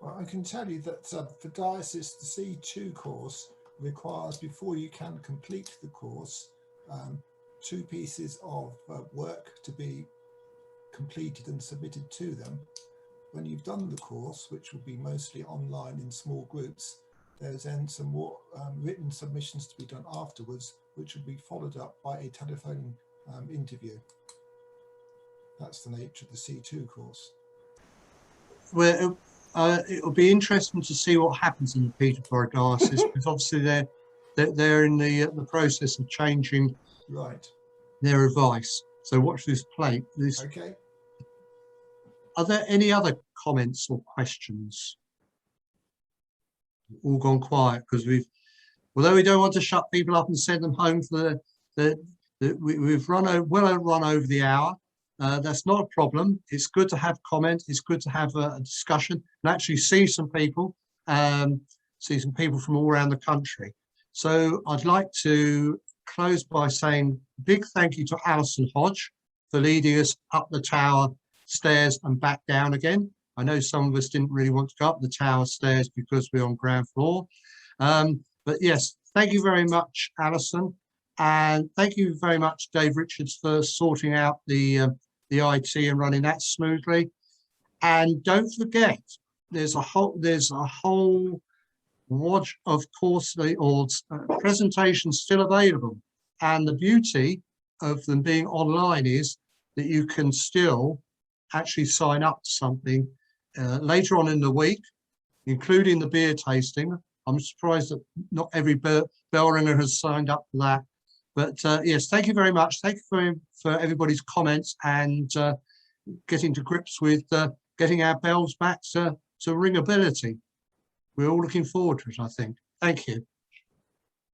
Well, I can tell you that for diocese, the C2 course requires, before you can complete the course, 2 pieces of work to be completed and submitted to them. When you've done the course, which will be mostly online in small groups, there's then some more written submissions to be done afterwards, which will be followed up by a telephone interview. That's the nature of the C2 course. Well, it'll be interesting to see what happens in the Peterborough Diocese, because obviously they're in the process of changing their advice. So watch this plate. Okay. Are there any other comments or questions? All gone quiet because although we don't want to shut people up and send them home for we've run over the hour. That's not a problem. It's good to have comment. It's good to have a discussion and actually see some people from all around the country. So I'd like to close by saying a big thank you to Alison Hodge for leading us up the tower stairs and back down again. I know some of us didn't really want to go up the tower stairs because we're on ground floor. But yes, thank you very much, Alison. And thank you very much, Dave Richards, for sorting out the IT and running that smoothly. And don't forget, there's a whole watch of course presentations still available. And the beauty of them being online is that you can still actually sign up to something later on in the week, including the beer tasting. I'm surprised that not every bell ringer has signed up for that. But yes, thank you very much. Thank you for everybody's comments and getting to grips with getting our bells back to ringability. We're all looking forward to it, I think. Thank you.